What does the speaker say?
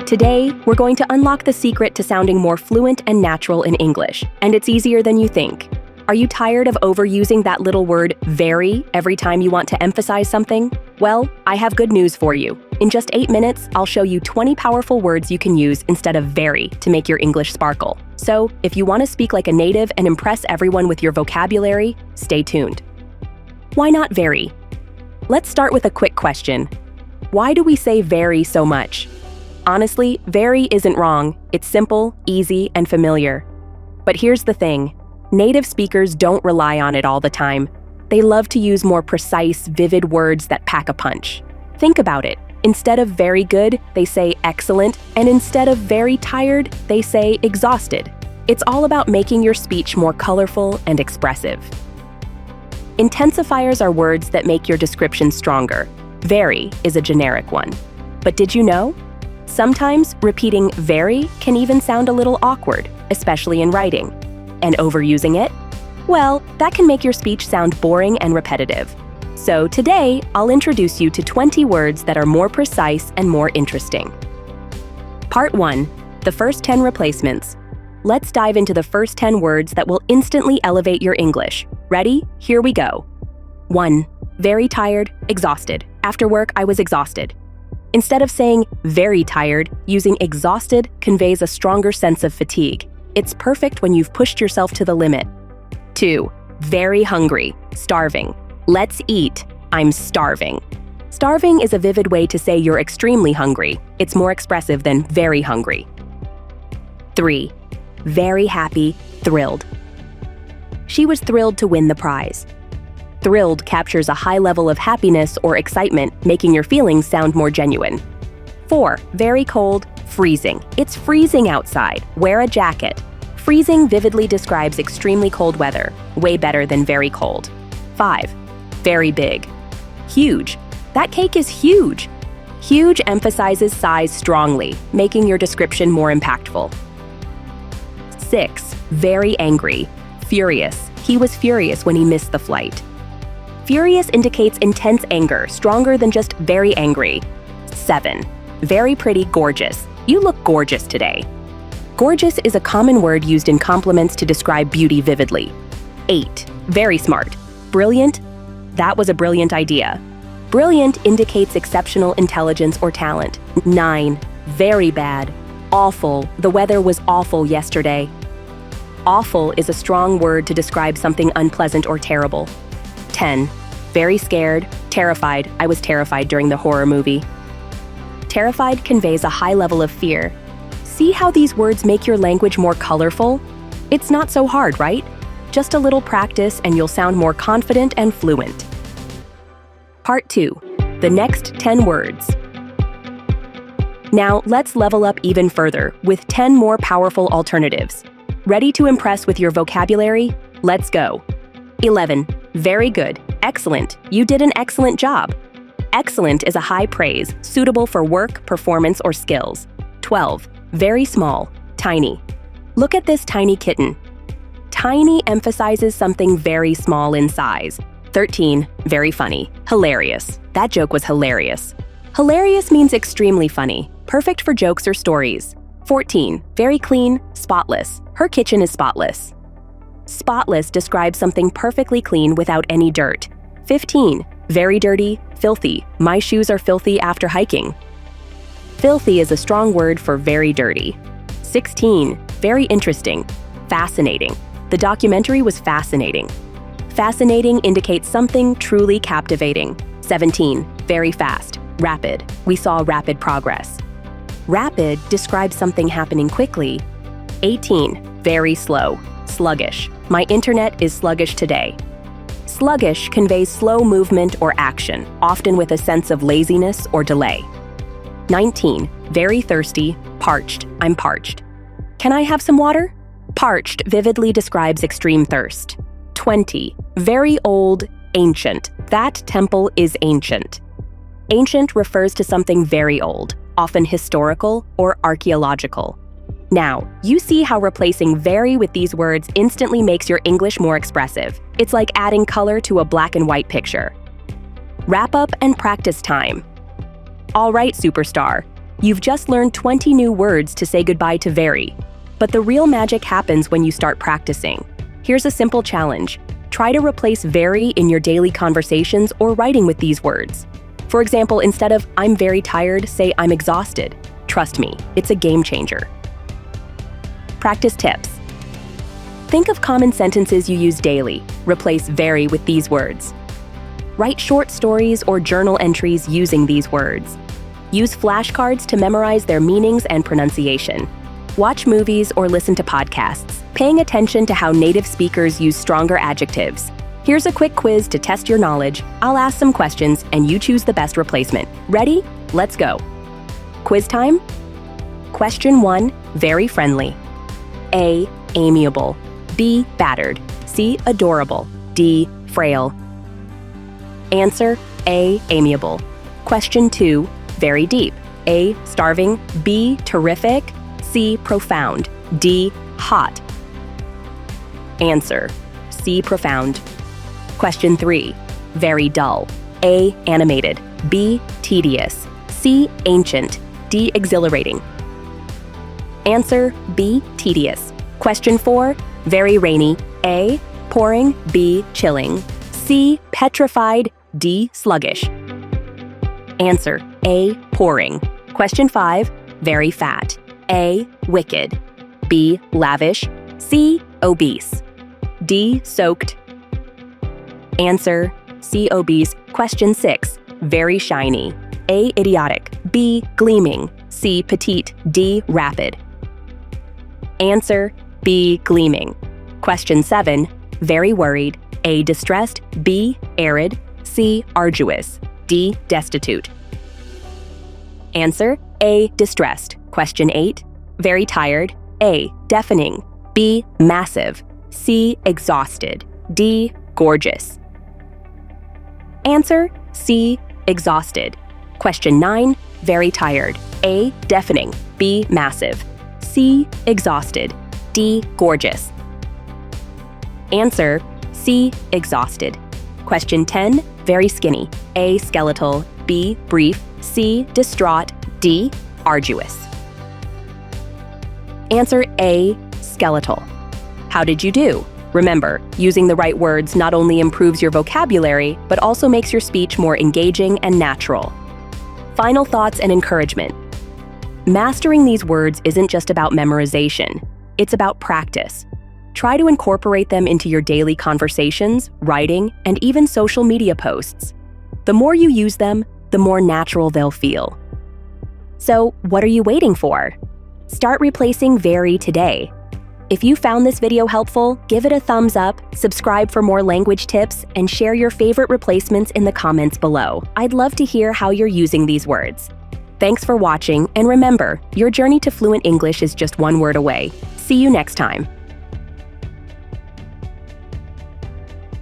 Today, we're going to unlock the secret to sounding more fluent and natural in English, and it's easier than you think. Are you tired of overusing that little word very every time you want to emphasize something? Well, I have good news for you. In just 8 minutes, I'll show you 20 powerful words you can use instead of very to make your English sparkle. So, if you want to speak like a native and impress everyone with your vocabulary, stay tuned. Why not very? Let's start with a quick question. Why do we say very so much? Honestly, very isn't wrong. It's simple, easy, and familiar. But here's the thing. Native speakers don't rely on it all the time. They love to use more precise, vivid words that pack a punch. Think about it. Instead of very good, they say excellent, and instead of very tired, they say exhausted. It's all about making your speech more colorful and expressive. Intensifiers are words that make your description stronger. Very is a generic one. But did you know? Sometimes repeating very can even sound a little awkward, especially in writing. And overusing it? Well, that can make your speech sound boring and repetitive. So today, I'll introduce you to 20 words that are more precise and more interesting. Part 1. The first 10 replacements. Let's dive into the first 10 words that will instantly elevate your English. Ready? Here we go. 1. Very tired, exhausted. After work, I was exhausted. Instead of saying very tired, using exhausted conveys a stronger sense of fatigue. It's perfect when you've pushed yourself to the limit. 2. Very hungry, starving. Let's eat. I'm starving. Starving is a vivid way to say you're extremely hungry. It's more expressive than very hungry. 3. Very happy, thrilled. She was thrilled to win the prize. Thrilled captures a high level of happiness or excitement, making your feelings sound more genuine. 4. Very cold, freezing. It's freezing outside. Wear a jacket. Freezing vividly describes extremely cold weather, way better than very cold. 5. Very big. Huge. That cake is huge. Huge emphasizes size strongly, making your description more impactful. 6. Very angry. Furious. He was furious when he missed the flight. Furious indicates intense anger, stronger than just very angry. 7. Very pretty, gorgeous. You look gorgeous today. Gorgeous is a common word used in compliments to describe beauty vividly. 8. Very smart. Brilliant. That was a brilliant idea. Brilliant indicates exceptional intelligence or talent. 9. Very bad. Awful. The weather was awful yesterday. Awful is a strong word to describe something unpleasant or terrible. 10. Very scared. Terrified. I was terrified during the horror movie. Terrified conveys a high level of fear. See how these words make your language more colorful? It's not so hard, right? Just a little practice and you'll sound more confident and fluent. Part 2. The next 10 words. Now, let's level up even further with 10 more powerful alternatives. Ready to impress with your vocabulary? Let's go. 11. Very good. Excellent. You did an excellent job. Excellent is a high praise, suitable for work, performance, or skills. 12. Very small. Tiny. Look at this tiny kitten. Tiny emphasizes something very small in size. 13. Very funny. Hilarious. That joke was hilarious. Hilarious means extremely funny, perfect for jokes or stories. 14. Very clean, spotless. Her kitchen is spotless. Spotless describes something perfectly clean without any dirt. 15. Very dirty, filthy. My shoes are filthy after hiking. Filthy is a strong word for very dirty. 16. Very interesting, fascinating. The documentary was fascinating. Fascinating indicates something truly captivating. 17. Very fast, rapid. We saw rapid progress. Rapid describes something happening quickly. 18. Very slow, sluggish. My internet is sluggish today. Sluggish conveys slow movement or action, often with a sense of laziness or delay. 19. Very thirsty, parched. I'm parched. Can I have some water? Parched vividly describes extreme thirst. 20. Very old, ancient. That temple is ancient. Ancient refers to something very old, often historical or archaeological. Now, you see how replacing very with these words instantly makes your English more expressive. It's like adding color to a black and white picture. Wrap up and practice time. All right, superstar. You've just learned 20 new words to say goodbye to very. But the real magic happens when you start practicing. Here's a simple challenge. Try to replace very in your daily conversations or writing with these words. For example, instead of "I'm very tired," say "I'm exhausted." Trust me, it's a game changer. Practice tips. Think of common sentences you use daily. Replace very with these words. Write short stories or journal entries using these words. Use flashcards to memorize their meanings and pronunciation. Watch movies or listen to podcasts, paying attention to how native speakers use stronger adjectives. Here's a quick quiz to test your knowledge. I'll ask some questions and you choose the best replacement. Ready? Let's go. Quiz time. Question 1, very friendly. A, amiable. B, battered. C, adorable. D, frail. Answer: A, amiable. Question 2, very deep. A, starving. B, terrific. C, profound. D, hot. Answer: C, profound. Question 3, very dull. A, animated. B, tedious. C, ancient. D, exhilarating. Answer: B, tedious. Question 4, very rainy. A, pouring. B, chilling. C, petrified. D, sluggish. Answer: A, pouring. Question 5, very fat. A, wicked. B, lavish. C, obese. D, soaked. Answer: C, obese. Question 6, very shiny. A, idiotic. B, gleaming. C, petite. D, rapid. Answer: B, gleaming. Question 7, very worried. A, distressed. B, arid. C, arduous. D, destitute. Answer: A, distressed. Question 8, very tired. A, deafening. B, massive. C, exhausted. D, gorgeous. Answer: C, exhausted. Question 9, very tired. A, deafening. B, massive. C, exhausted. D, gorgeous. Answer: C, exhausted. Question 10, very skinny. A, skeletal. B, brief. C, distraught. D, arduous. Answer: A, skeletal. How did you do? Remember, using the right words not only improves your vocabulary, but also makes your speech more engaging and natural. Final thoughts and encouragement. Mastering these words isn't just about memorization. It's about practice. Try to incorporate them into your daily conversations, writing, and even social media posts. The more you use them, the more natural they'll feel. So, what are you waiting for? Start replacing very today. If you found this video helpful, give it a thumbs up, subscribe for more language tips, and share your favorite replacements in the comments below. I'd love to hear how you're using these words. Thanks for watching, and remember, your journey to fluent English is just one word away. See you next time.